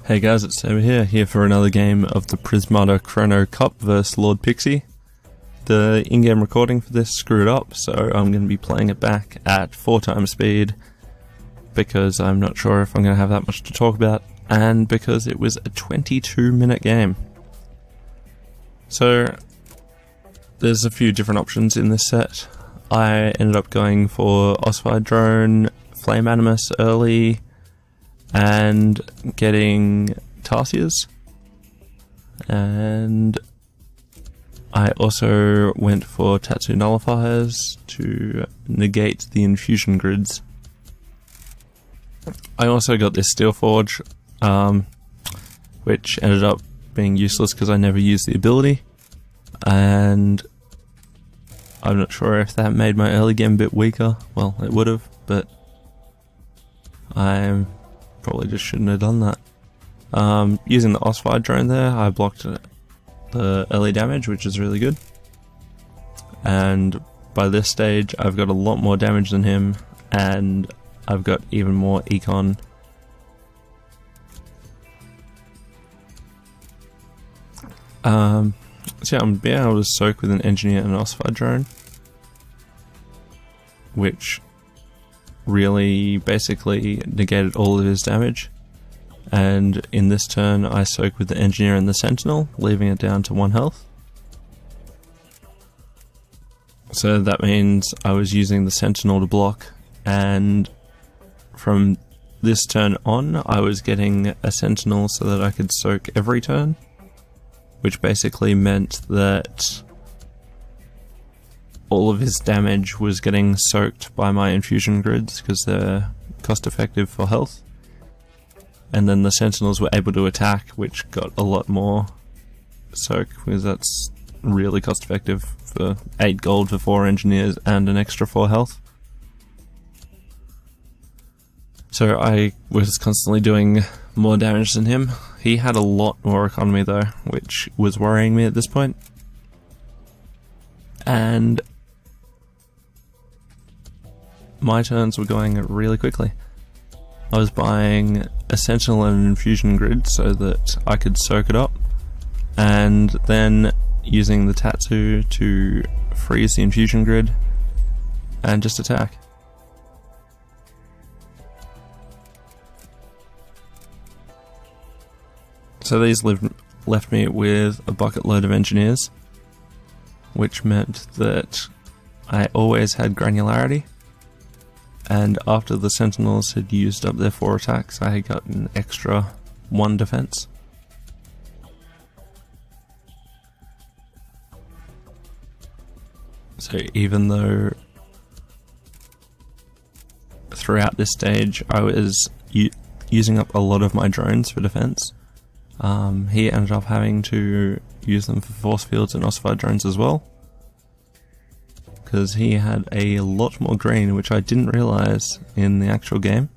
Hey guys, it's Sam here for another game of the Prismata Chrono Cup vs LordPixie. The in-game recording for this screwed up, so I'm going to be playing it back at 4 times speed because I'm not sure if I'm going to have that much to talk about, and because it was a 22-minute game. So there's a few different options in this set. I ended up going for Ossified Drone, Flame Animus early, and getting Tarsiers, and I also went for Tatsu Nullifiers to negate the infusion grids. I also got this Steel Forge, which ended up being useless because I never used the ability, and I'm not sure if that made my early game a bit weaker. Well, it would have, but I probably just shouldn't have done that. Using the Ossified Drone there, I blocked the early damage, which is really good. And by this stage, I've got a lot more damage than him, and I've got even more econ. So yeah, I'm being able to soak with an Engineer and an Ossified Drone, which really basically negated all of his damage. And in this turn I soak with the Engineer and the Sentinel, leaving it down to 1 health. So that means I was using the Sentinel to block, and from this turn on I was getting a Sentinel so that I could soak every turn, which basically meant that all of his damage was getting soaked by my infusion grids because they're cost effective for health. And then the Sentinels were able to attack, which got a lot more soak, because that's really cost effective for 8 gold for 4 Engineers and an extra 4 health. So I was constantly doing more damage than him. He had a lot more economy though, which was worrying me at this point. And my turns were going really quickly. I was buying a Sentinel and an infusion grid so that I could soak it up, and then using the Tatsu to freeze the infusion grid and just attack. So these left me with a bucket load of Engineers, which meant that I always had granularity. And after the Sentinels had used up their 4 attacks, I had got an extra 1 defense. So even though throughout this stage I was using up a lot of my drones for defense, he ended up having to use them for force fields and ossified drones as well, because he had a lot more green, which I didn't realize in the actual game.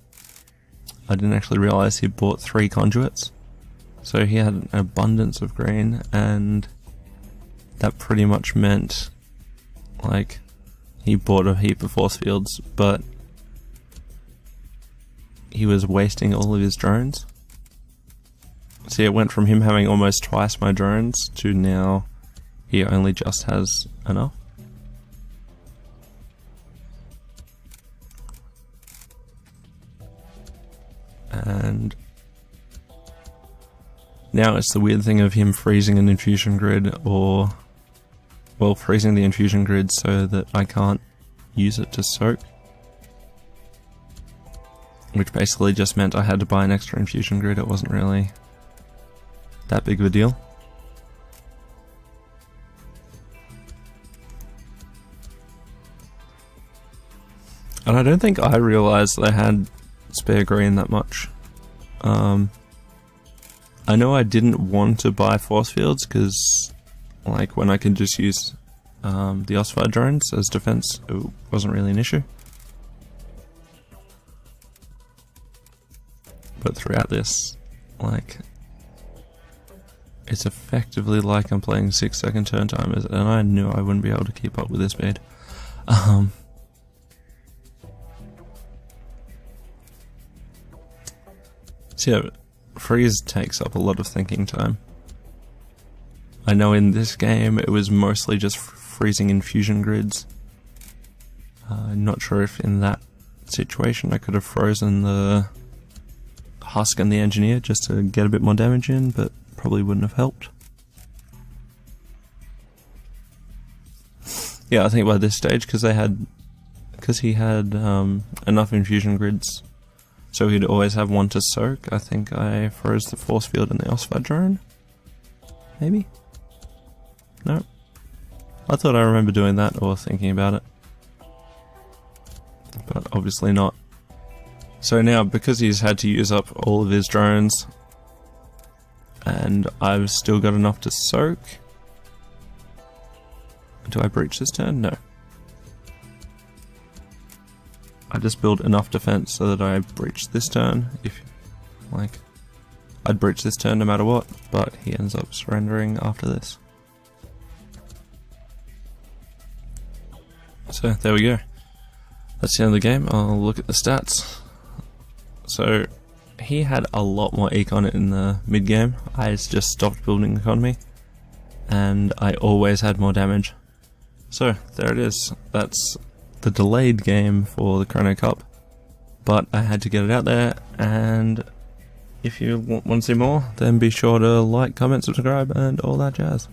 I didn't actually realize he bought 3 conduits, so he had an abundance of green, and that pretty much meant like he bought a heap of force fields, but he was wasting all of his drones. See, it went from him having almost twice my drones to now he only just has enough. And now it's the weird thing of him freezing an infusion grid, or, well, freezing the infusion grid so that I can't use it to soak, which basically just meant I had to buy an extra infusion grid. It wasn't really that big of a deal. And I don't think I realized that I had spare green that much. I know I didn't want to buy force fields because, like, when I can just use the ossified drones as defense, it wasn't really an issue. But throughout this, like, it's effectively like I'm playing 6-second turn timers, and I knew I wouldn't be able to keep up with this speed. So yeah, freeze takes up a lot of thinking time. I know in this game it was mostly just freezing infusion grids. I'm not sure if in that situation I could have frozen the husk and the engineer just to get a bit more damage in, but probably wouldn't have helped. Yeah, I think by this stage, because he had enough infusion grids, so he'd always have one to soak. I think I froze the force field and the Osphar drone. Maybe? No. I thought I remember doing that or thinking about it, but obviously not. So now, because he's had to use up all of his drones, and I've still got enough to soak. Do I breach this turn? No. I just build enough defense so that I breach this turn. I'd breach this turn no matter what, but he ends up surrendering after this. So there we go. That's the end of the game. I'll look at the stats. So he had a lot more econ in the mid game. I just stopped building economy, and I always had more damage. So there it is. That's the delayed game for the Chrono Cup, but I had to get it out there. And if you want to see more, then be sure to like, comment, subscribe, and all that jazz.